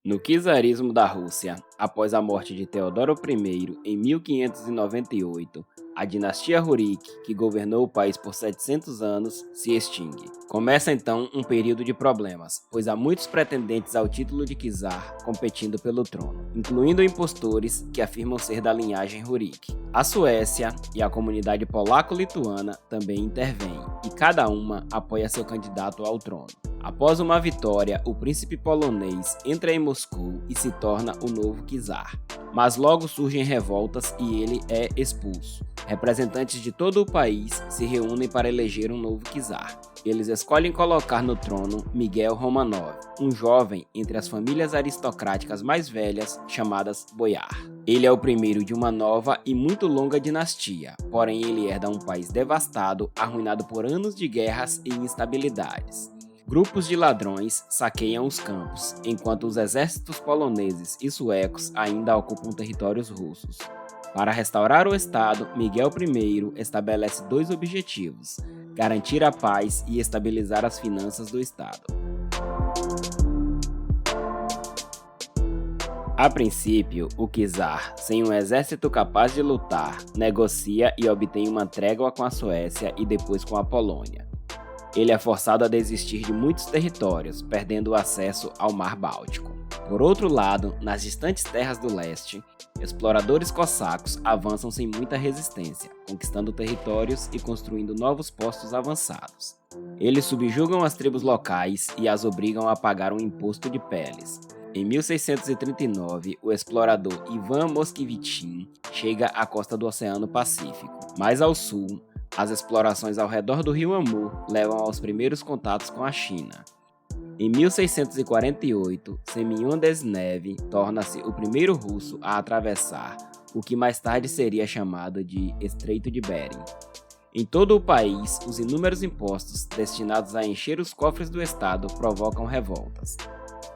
No czarismo da Rússia, após a morte de Teodoro I em 1598, a dinastia Rurik, que governou o país por 700 anos, se extingue. Começa então um período de problemas, pois há muitos pretendentes ao título de czar competindo pelo trono, incluindo impostores que afirmam ser da linhagem Rurik. A Suécia e a comunidade polaco-lituana também intervêm, e cada uma apoia seu candidato ao trono. Após uma vitória, o príncipe polonês entra em Moscou e se torna o novo czar. Mas logo surgem revoltas e ele é expulso. Representantes de todo o país se reúnem para eleger um novo czar. Eles escolhem colocar no trono Miguel Romanov, um jovem entre as famílias aristocráticas mais velhas chamadas boiar. Ele é o primeiro de uma nova e muito longa dinastia, porém ele herda um país devastado, arruinado por anos de guerras e instabilidades. Grupos de ladrões saqueiam os campos, enquanto os exércitos poloneses e suecos ainda ocupam territórios russos. Para restaurar o Estado, Miguel I estabelece dois objetivos: garantir a paz e estabilizar as finanças do Estado. A princípio, o czar, sem um exército capaz de lutar, negocia e obtém uma trégua com a Suécia e depois com a Polônia. Ele é forçado a desistir de muitos territórios, perdendo o acesso ao Mar Báltico. Por outro lado, nas distantes terras do leste, exploradores cossacos avançam sem muita resistência, conquistando territórios e construindo novos postos avançados. Eles subjugam as tribos locais e as obrigam a pagar um imposto de peles. Em 1639, o explorador Ivan Moscovitin chega à costa do Oceano Pacífico. Mais ao sul, as explorações ao redor do rio Amur levam aos primeiros contatos com a China. Em 1648, Semyon Desnev torna-se o primeiro russo a atravessar o que mais tarde seria chamado de Estreito de Bering. Em todo o país, os inúmeros impostos destinados a encher os cofres do Estado provocam revoltas.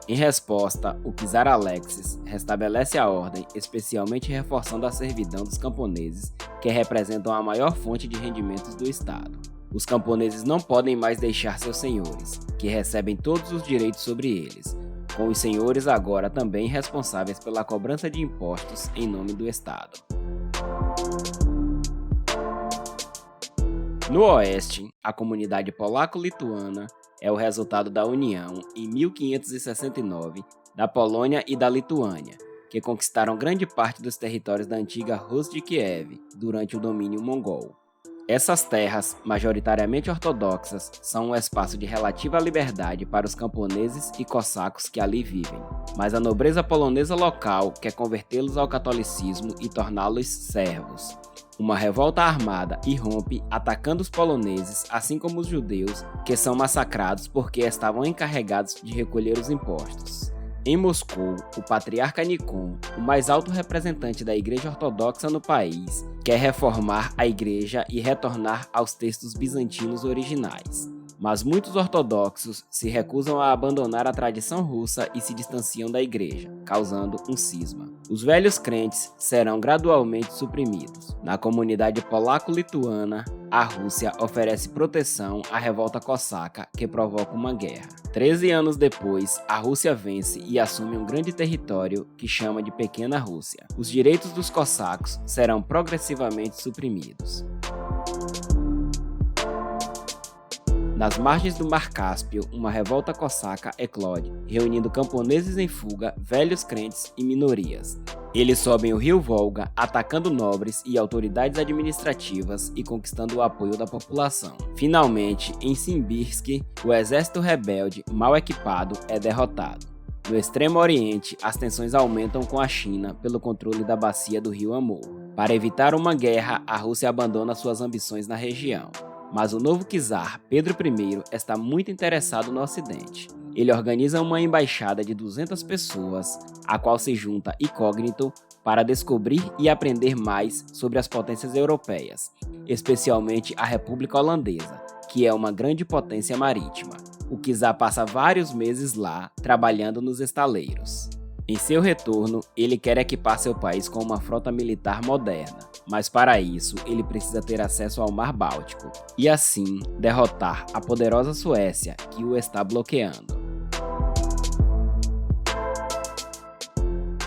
Em resposta, o czar Alexis restabelece a ordem, especialmente reforçando a servidão dos camponeses, que representam a maior fonte de rendimentos do Estado. Os camponeses não podem mais deixar seus senhores, que recebem todos os direitos sobre eles, com os senhores agora também responsáveis pela cobrança de impostos em nome do Estado. No oeste, a comunidade polaco-lituana é o resultado da união, em 1569, da Polônia e da Lituânia, que conquistaram grande parte dos territórios da antiga Rus de Kiev durante o domínio mongol. Essas terras, majoritariamente ortodoxas, são um espaço de relativa liberdade para os camponeses e cossacos que ali vivem, mas a nobreza polonesa local quer convertê-los ao catolicismo e torná-los servos. Uma revolta armada irrompe atacando os poloneses, assim como os judeus, que são massacrados porque estavam encarregados de recolher os impostos. Em Moscou, o patriarca Nikon, o mais alto representante da Igreja Ortodoxa no país, quer reformar a igreja e retornar aos textos bizantinos originais. Mas muitos ortodoxos se recusam a abandonar a tradição russa e se distanciam da igreja, causando um cisma. Os velhos crentes serão gradualmente suprimidos. Na comunidade polaco-lituana, a Rússia oferece proteção à revolta cosaca, que provoca uma guerra. 13 anos depois, a Rússia vence e assume um grande território que chama de Pequena Rússia. Os direitos dos cossacos serão progressivamente suprimidos. Nas margens do Mar Cáspio, uma revolta cosaca eclode, reunindo camponeses em fuga, velhos crentes e minorias. Eles sobem o rio Volga, atacando nobres e autoridades administrativas e conquistando o apoio da população. Finalmente, em Simbirsk, o exército rebelde, mal equipado, é derrotado. No Extremo Oriente, as tensões aumentam com a China pelo controle da bacia do rio Amur. Para evitar uma guerra, a Rússia abandona suas ambições na região. Mas o novo czar, Pedro I, está muito interessado no Ocidente. Ele organiza uma embaixada de 200 pessoas, a qual se junta incógnito para descobrir e aprender mais sobre as potências europeias, especialmente a República Holandesa, que é uma grande potência marítima. O czar passa vários meses lá, trabalhando nos estaleiros. Em seu retorno, ele quer equipar seu país com uma frota militar moderna, mas para isso ele precisa ter acesso ao Mar Báltico e assim derrotar a poderosa Suécia que o está bloqueando.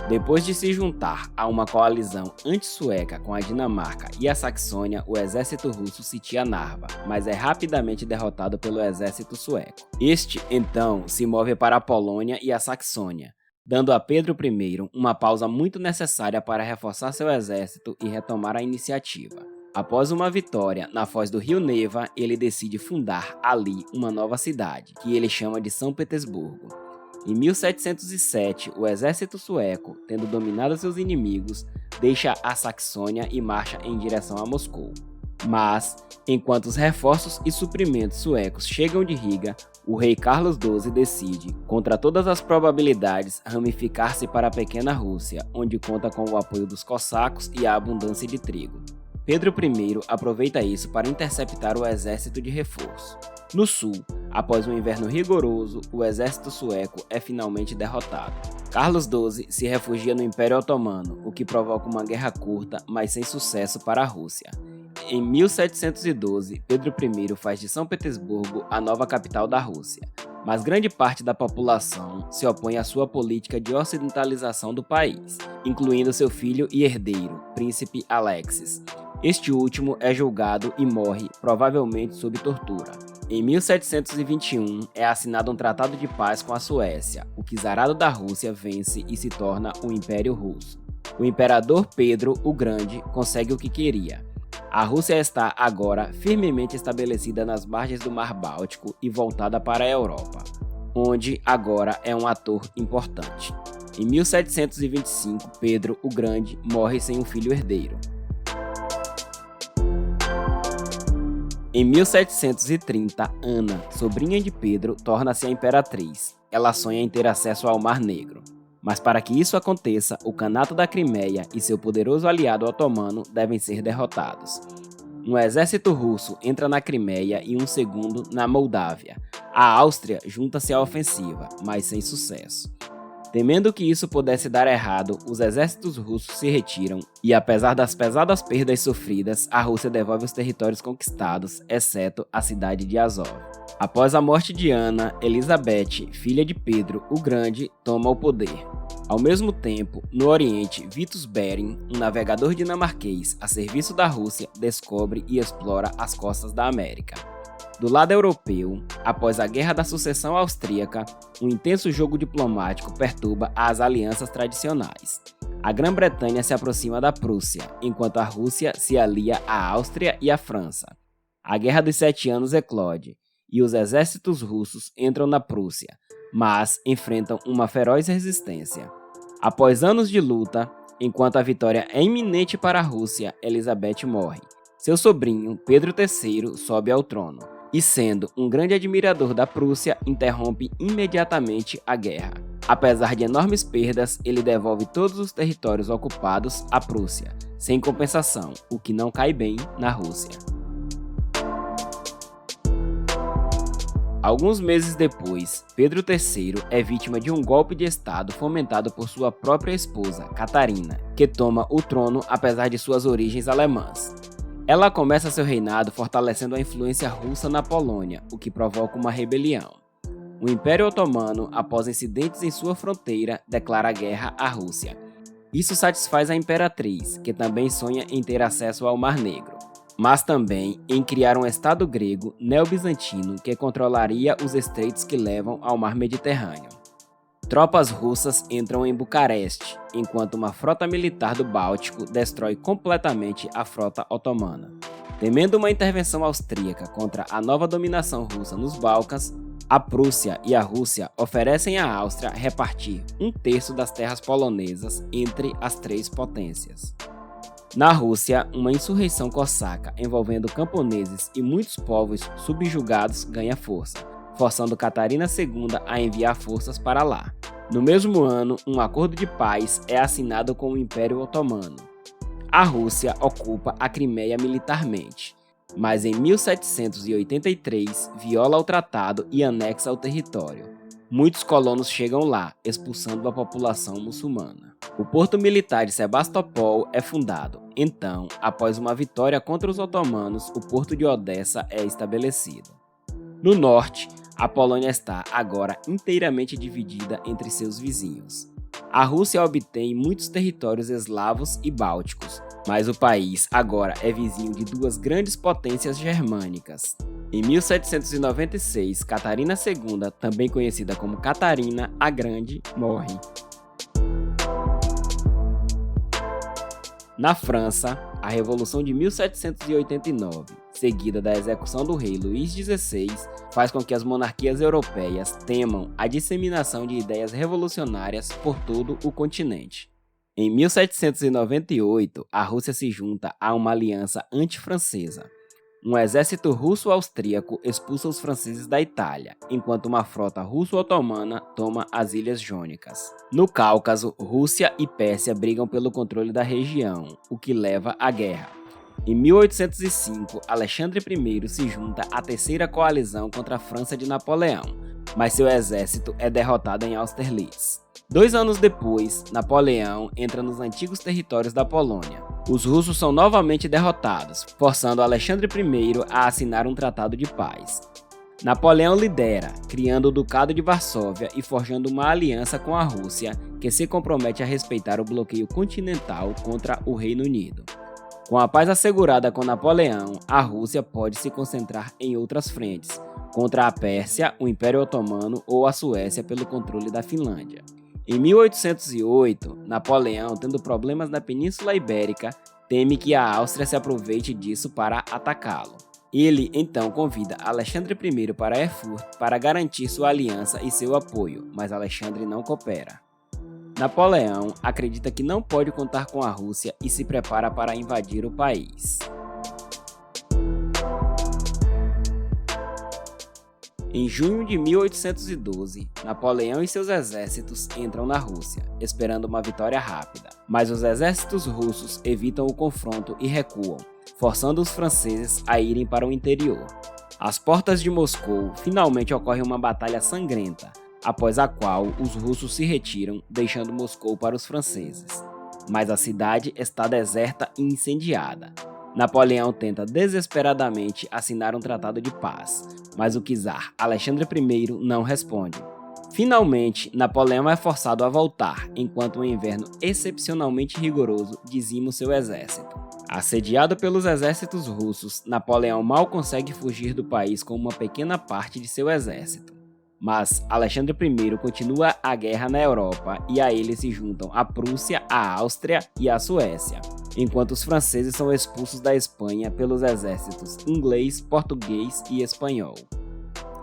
Depois de se juntar a uma coalizão anti-sueca com a Dinamarca e a Saxônia, o exército russo sitia Narva, mas é rapidamente derrotado pelo exército sueco. Este, então, se move para a Polônia e a Saxônia, dando a Pedro I uma pausa muito necessária para reforçar seu exército e retomar a iniciativa. Após uma vitória na foz do rio Neva, ele decide fundar ali uma nova cidade, que ele chama de São Petersburgo. Em 1707, o exército sueco, tendo dominado seus inimigos, deixa a Saxônia e marcha em direção a Moscou. Mas, enquanto os reforços e suprimentos suecos chegam de Riga, o rei Carlos XII decide, contra todas as probabilidades, ramificar-se para a pequena Rússia, onde conta com o apoio dos cossacos e a abundância de trigo. Pedro I aproveita isso para interceptar o exército de reforço. No sul, após um inverno rigoroso, o exército sueco é finalmente derrotado. Carlos XII se refugia no Império Otomano, o que provoca uma guerra curta, mas sem sucesso para a Rússia. Em 1712, Pedro I faz de São Petersburgo a nova capital da Rússia, mas grande parte da população se opõe à sua política de ocidentalização do país, incluindo seu filho e herdeiro, príncipe Alexis. Este último é julgado e morre, provavelmente sob tortura. Em 1721, é assinado um tratado de paz com a Suécia. O czarado da Rússia vence e se torna o Império Russo. O imperador Pedro o Grande consegue o que queria. A Rússia está agora firmemente estabelecida nas margens do Mar Báltico e voltada para a Europa, onde agora é um ator importante. Em 1725, Pedro o Grande morre sem um filho herdeiro. Em 1730, Ana, sobrinha de Pedro, torna-se a imperatriz. Ela sonha em ter acesso ao Mar Negro. Mas para que isso aconteça, o Kanato da Crimeia e seu poderoso aliado otomano devem ser derrotados. Um exército russo entra na Crimeia e um segundo na Moldávia. A Áustria junta-se à ofensiva, mas sem sucesso. Temendo que isso pudesse dar errado, os exércitos russos se retiram e, apesar das pesadas perdas sofridas, a Rússia devolve os territórios conquistados, exceto a cidade de Azov. Após a morte de Ana, Elizabeth, filha de Pedro o Grande, toma o poder. Ao mesmo tempo, no Oriente, Vitus Bering, um navegador dinamarquês a serviço da Rússia, descobre e explora as costas da América. Do lado europeu, após a Guerra da Sucessão Austríaca, um intenso jogo diplomático perturba as alianças tradicionais. A Grã-Bretanha se aproxima da Prússia, enquanto a Rússia se alia à Áustria e à França. A Guerra dos 7 Anos eclode, e os exércitos russos entram na Prússia, mas enfrentam uma feroz resistência. Após anos de luta, enquanto a vitória é iminente para a Rússia, Elizabeth morre. Seu sobrinho, Pedro III, sobe ao trono. E sendo um grande admirador da Prússia, interrompe imediatamente a guerra. Apesar de enormes perdas, ele devolve todos os territórios ocupados à Prússia, sem compensação, o que não cai bem na Rússia. Alguns meses depois, Pedro III é vítima de um golpe de estado fomentado por sua própria esposa, Catarina, que toma o trono apesar de suas origens alemãs. Ela começa seu reinado fortalecendo a influência russa na Polônia, o que provoca uma rebelião. O Império Otomano, após incidentes em sua fronteira, declara guerra à Rússia. Isso satisfaz a imperatriz, que também sonha em ter acesso ao Mar Negro, mas também em criar um Estado grego neo-bizantino que controlaria os estreitos que levam ao Mar Mediterrâneo. Tropas russas entram em Bucareste, enquanto uma frota militar do Báltico destrói completamente a frota otomana. Temendo uma intervenção austríaca contra a nova dominação russa nos Balcãs, a Prússia e a Rússia oferecem à Áustria repartir 1/3 das terras polonesas entre as três potências. Na Rússia, uma insurreição cosaca envolvendo camponeses e muitos povos subjugados ganha força, forçando Catarina II a enviar forças para lá. No mesmo ano, um acordo de paz é assinado com o Império Otomano. A Rússia ocupa a Crimeia militarmente, mas em 1783 viola o tratado e anexa o território. Muitos colonos chegam lá, expulsando a população muçulmana. O porto militar de Sebastopol é fundado. Então, após uma vitória contra os otomanos, o porto de Odessa é estabelecido. No norte, a Polônia está agora inteiramente dividida entre seus vizinhos. A Rússia obtém muitos territórios eslavos e bálticos, mas o país agora é vizinho de duas grandes potências germânicas. Em 1796, Catarina II, também conhecida como Catarina a Grande, morre. Na França, a Revolução de 1789, seguida da execução do rei Luís XVI, faz com que as monarquias europeias temam a disseminação de ideias revolucionárias por todo o continente. Em 1798, a Rússia se junta a uma aliança anti-francesa. Um exército russo-austríaco expulsa os franceses da Itália, enquanto uma frota russo-otomana toma as Ilhas Jônicas. No Cáucaso, Rússia e Pérsia brigam pelo controle da região, o que leva à guerra. Em 1805, Alexandre I se junta à Terceira Coalizão contra a França de Napoleão, mas seu exército é derrotado em Austerlitz. 2 anos depois, Napoleão entra nos antigos territórios da Polônia. Os russos são novamente derrotados, forçando Alexandre I a assinar um tratado de paz. Napoleão lidera, criando o Ducado de Varsóvia e forjando uma aliança com a Rússia, que se compromete a respeitar o bloqueio continental contra o Reino Unido. Com a paz assegurada com Napoleão, a Rússia pode se concentrar em outras frentes, contra a Pérsia, o Império Otomano ou a Suécia pelo controle da Finlândia. Em 1808, Napoleão, tendo problemas na Península Ibérica, teme que a Áustria se aproveite disso para atacá-lo. Ele então convida Alexandre I para Erfurt para garantir sua aliança e seu apoio, mas Alexandre não coopera. Napoleão acredita que não pode contar com a Rússia e se prepara para invadir o país. Em junho de 1812, Napoleão e seus exércitos entram na Rússia, esperando uma vitória rápida, mas os exércitos russos evitam o confronto e recuam, forçando os franceses a irem para o interior. Às portas de Moscou, finalmente ocorre uma batalha sangrenta, após a qual os russos se retiram, deixando Moscou para os franceses. Mas a cidade está deserta e incendiada. Napoleão tenta desesperadamente assinar um tratado de paz, mas o czar Alexandre I não responde. Finalmente, Napoleão é forçado a voltar, enquanto um inverno excepcionalmente rigoroso dizima o seu exército. Assediado pelos exércitos russos, Napoleão mal consegue fugir do país com uma pequena parte de seu exército. Mas Alexandre I continua a guerra na Europa e a ele se juntam a Prússia, a Áustria e a Suécia, enquanto os franceses são expulsos da Espanha pelos exércitos inglês, português e espanhol.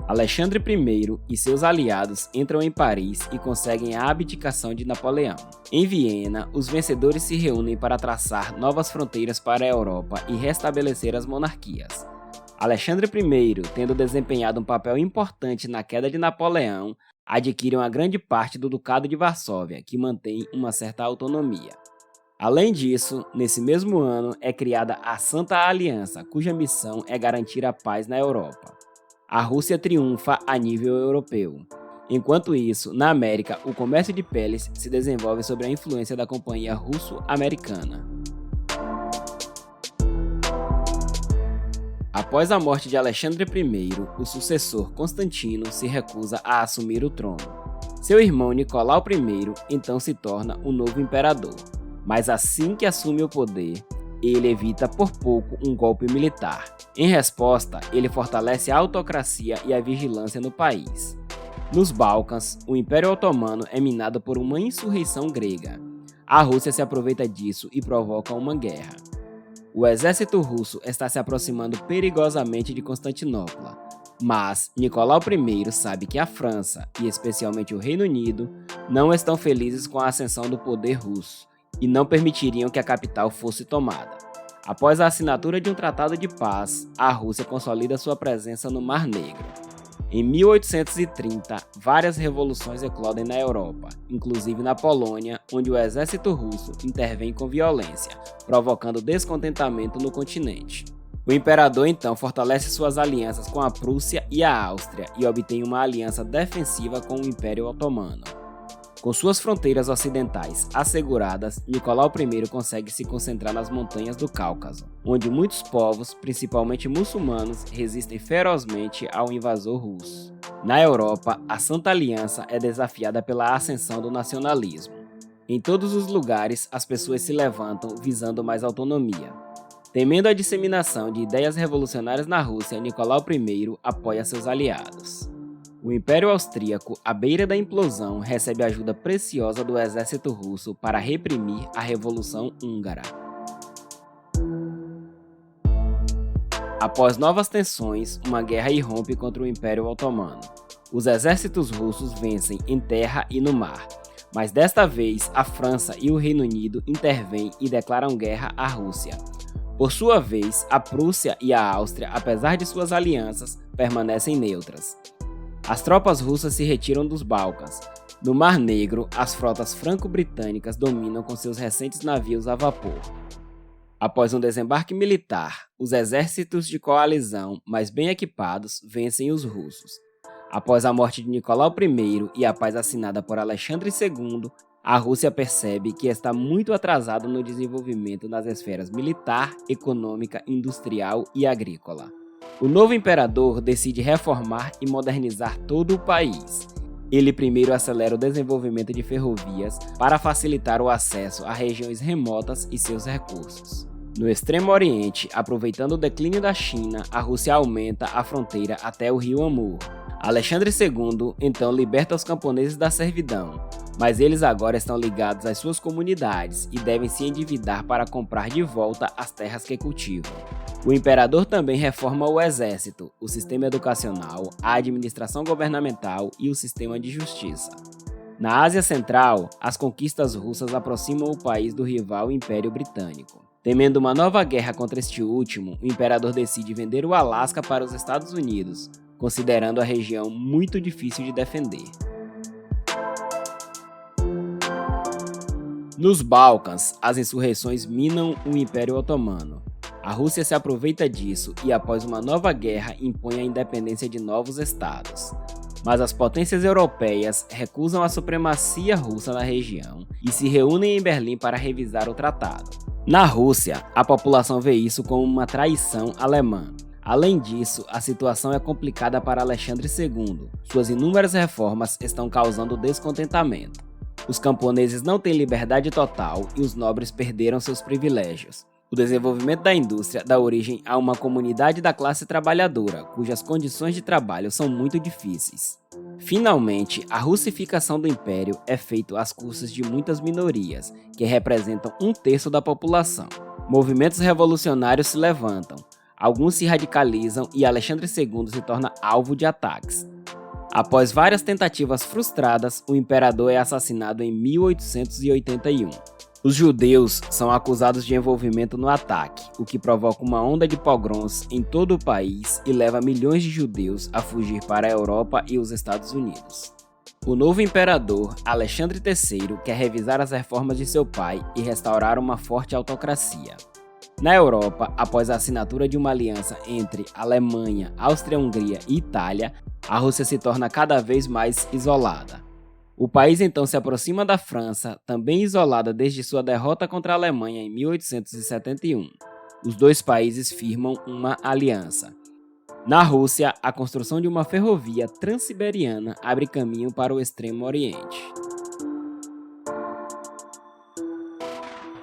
Alexandre I e seus aliados entram em Paris e conseguem a abdicação de Napoleão. Em Viena, os vencedores se reúnem para traçar novas fronteiras para a Europa e restabelecer as monarquias. Alexandre I, tendo desempenhado um papel importante na queda de Napoleão, adquire uma grande parte do Ducado de Varsóvia, que mantém uma certa autonomia. Além disso, nesse mesmo ano é criada a Santa Aliança, cuja missão é garantir a paz na Europa. A Rússia triunfa a nível europeu. Enquanto isso, na América, o comércio de peles se desenvolve sob a influência da Companhia Russo-Americana. Após a morte de Alexandre I, o sucessor Constantino se recusa a assumir o trono. Seu irmão Nicolau I então se torna o novo imperador, mas assim que assume o poder, ele evita por pouco um golpe militar. Em resposta, ele fortalece a autocracia e a vigilância no país. Nos Balcãs, o Império Otomano é minado por uma insurreição grega. A Rússia se aproveita disso e provoca uma guerra. O exército russo está se aproximando perigosamente de Constantinopla, mas Nicolau I sabe que a França, e especialmente o Reino Unido, não estão felizes com a ascensão do poder russo e não permitiriam que a capital fosse tomada. Após a assinatura de um tratado de paz, a Rússia consolida sua presença no Mar Negro. Em 1830, várias revoluções eclodem na Europa, inclusive na Polônia, onde o exército russo intervém com violência, provocando descontentamento no continente. O imperador então fortalece suas alianças com a Prússia e a Áustria e obtém uma aliança defensiva com o Império Otomano. Com suas fronteiras ocidentais asseguradas, Nicolau I consegue se concentrar nas montanhas do Cáucaso, onde muitos povos, principalmente muçulmanos, resistem ferozmente ao invasor russo. Na Europa, a Santa Aliança é desafiada pela ascensão do nacionalismo. Em todos os lugares, as pessoas se levantam visando mais autonomia. Temendo a disseminação de ideias revolucionárias na Rússia, Nicolau I apoia seus aliados. O Império Austríaco, à beira da implosão, recebe ajuda preciosa do exército russo para reprimir a Revolução Húngara. Após novas tensões, uma guerra irrompe contra o Império Otomano. Os exércitos russos vencem em terra e no mar, mas desta vez a França e o Reino Unido intervêm e declaram guerra à Rússia. Por sua vez, a Prússia e a Áustria, apesar de suas alianças, permanecem neutras. As tropas russas se retiram dos Balcãs. No Mar Negro, as frotas franco-britânicas dominam com seus recentes navios a vapor. Após um desembarque militar, os exércitos de coalizão, mais bem equipados, vencem os russos. Após a morte de Nicolau I e a paz assinada por Alexandre II, a Rússia percebe que está muito atrasada no desenvolvimento nas esferas militar, econômica, industrial e agrícola. O novo imperador decide reformar e modernizar todo o país. Ele primeiro acelera o desenvolvimento de ferrovias para facilitar o acesso a regiões remotas e seus recursos. No Extremo Oriente, aproveitando o declínio da China, a Rússia aumenta a fronteira até o rio Amur. Alexandre II então liberta os camponeses da servidão, mas eles agora estão ligados às suas comunidades e devem se endividar para comprar de volta as terras que cultivam. O imperador também reforma o exército, o sistema educacional, a administração governamental e o sistema de justiça. Na Ásia Central, as conquistas russas aproximam o país do rival Império Britânico. Temendo uma nova guerra contra este último, o imperador decide vender o Alasca para os Estados Unidos, considerando a região muito difícil de defender. Nos Balcãs, as insurreições minam o Império Otomano. A Rússia se aproveita disso e, após uma nova guerra, impõe a independência de novos estados. Mas as potências europeias recusam a supremacia russa na região e se reúnem em Berlim para revisar o tratado. Na Rússia, a população vê isso como uma traição alemã. Além disso, a situação é complicada para Alexandre II. Suas inúmeras reformas estão causando descontentamento. Os camponeses não têm liberdade total e os nobres perderam seus privilégios. O desenvolvimento da indústria dá origem a uma comunidade da classe trabalhadora, cujas condições de trabalho são muito difíceis. Finalmente, a russificação do império é feita às custas de muitas minorias, que representam 1/3 da população. Movimentos revolucionários se levantam, alguns se radicalizam e Alexandre II se torna alvo de ataques. Após várias tentativas frustradas, o imperador é assassinado em 1881. Os judeus são acusados de envolvimento no ataque, o que provoca uma onda de pogroms em todo o país e leva milhões de judeus a fugir para a Europa e os Estados Unidos. O novo imperador, Alexandre III, quer revisar as reformas de seu pai e restaurar uma forte autocracia. Na Europa, após a assinatura de uma aliança entre Alemanha, Áustria-Hungria e Itália, a Rússia se torna cada vez mais isolada. O país então se aproxima da França, também isolada desde sua derrota contra a Alemanha em 1871. Os dois países firmam uma aliança. Na Rússia, a construção de uma ferrovia transiberiana abre caminho para o Extremo Oriente.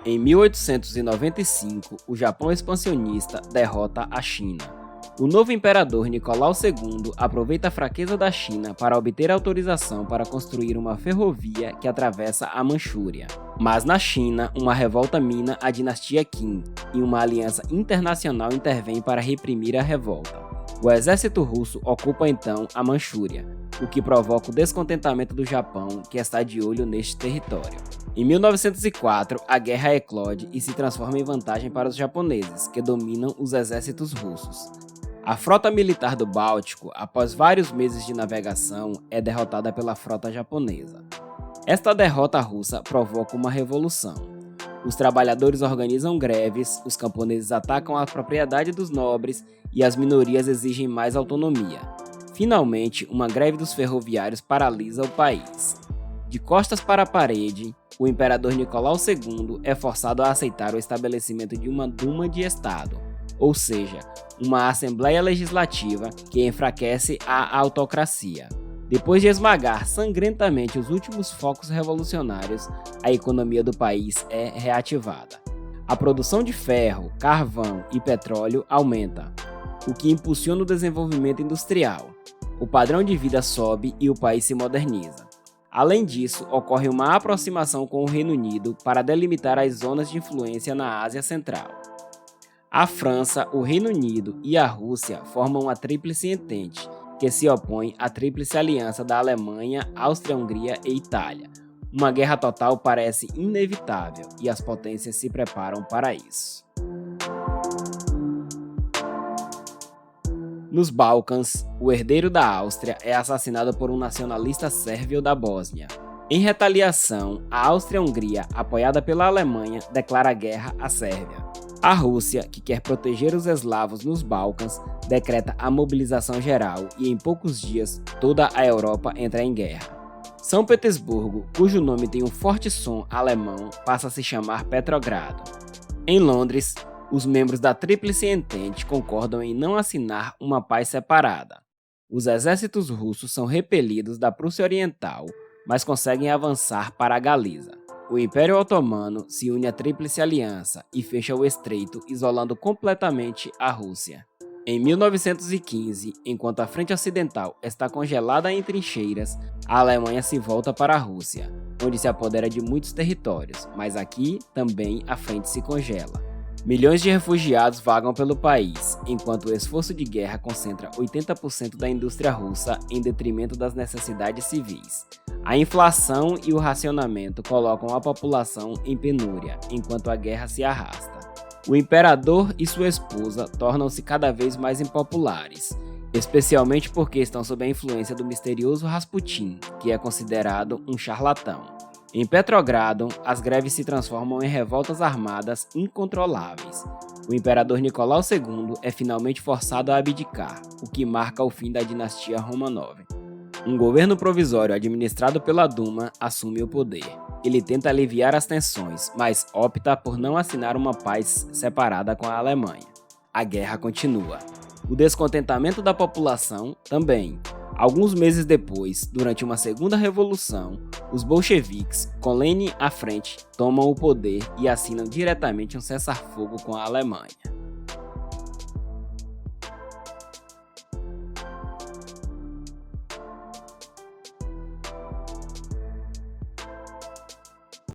Em 1895, o Japão expansionista derrota a China. O novo imperador Nicolau II aproveita a fraqueza da China para obter autorização para construir uma ferrovia que atravessa a Manchúria. Mas na China, uma revolta mina a dinastia Qin e uma aliança internacional intervém para reprimir a revolta. O exército russo ocupa então a Manchúria, o que provoca o descontentamento do Japão, que está de olho neste território. Em 1904, a guerra eclode e se transforma em vantagem para os japoneses, que dominam os exércitos russos. A frota militar do Báltico, após vários meses de navegação, é derrotada pela frota japonesa. Esta derrota russa provoca uma revolução. Os trabalhadores organizam greves, os camponeses atacam a propriedade dos nobres e as minorias exigem mais autonomia. Finalmente, uma greve dos ferroviários paralisa o país. De costas para a parede, o imperador Nicolau II é forçado a aceitar o estabelecimento de uma Duma de Estado, ou seja, uma Assembleia Legislativa que enfraquece a autocracia. Depois de esmagar sangrentamente os últimos focos revolucionários, a economia do país é reativada. A produção de ferro, carvão e petróleo aumenta, o que impulsiona o desenvolvimento industrial. O padrão de vida sobe e o país se moderniza. Além disso, ocorre uma aproximação com o Reino Unido para delimitar as zonas de influência na Ásia Central. A França, o Reino Unido e a Rússia formam a Tríplice Entente, que se opõe à Tríplice Aliança da Alemanha, Áustria-Hungria e Itália. Uma guerra total parece inevitável e as potências se preparam para isso. Nos Balcãs, o herdeiro da Áustria é assassinado por um nacionalista sérvio da Bósnia. Em retaliação, a Áustria-Hungria, apoiada pela Alemanha, declara guerra à Sérvia. A Rússia, que quer proteger os eslavos nos Balcãs, decreta a mobilização geral e em poucos dias toda a Europa entra em guerra. São Petersburgo, cujo nome tem um forte som alemão, passa a se chamar Petrogrado. Em Londres, os membros da Tríplice Entente concordam em não assinar uma paz separada. Os exércitos russos são repelidos da Prússia Oriental, mas conseguem avançar para a Galiza. O Império Otomano se une à Tríplice Aliança e fecha o estreito, isolando completamente a Rússia. Em 1915, enquanto a frente ocidental está congelada em trincheiras, a Alemanha se volta para a Rússia, onde se apodera de muitos territórios, mas aqui também a frente se congela. Milhões de refugiados vagam pelo país, enquanto o esforço de guerra concentra 80% da indústria russa em detrimento das necessidades civis. A inflação e o racionamento colocam a população em penúria, enquanto a guerra se arrasta. O imperador e sua esposa tornam-se cada vez mais impopulares, especialmente porque estão sob a influência do misterioso Rasputin, que é considerado um charlatão. Em Petrogrado, as greves se transformam em revoltas armadas incontroláveis. O imperador Nicolau II é finalmente forçado a abdicar, o que marca o fim da dinastia Romanov. Um governo provisório administrado pela Duma assume o poder. Ele tenta aliviar as tensões, mas opta por não assinar uma paz separada com a Alemanha. A guerra continua. O descontentamento da população também. Alguns meses depois, durante uma segunda revolução, os bolcheviques, com Lenin à frente, tomam o poder e assinam diretamente um cessar-fogo com a Alemanha.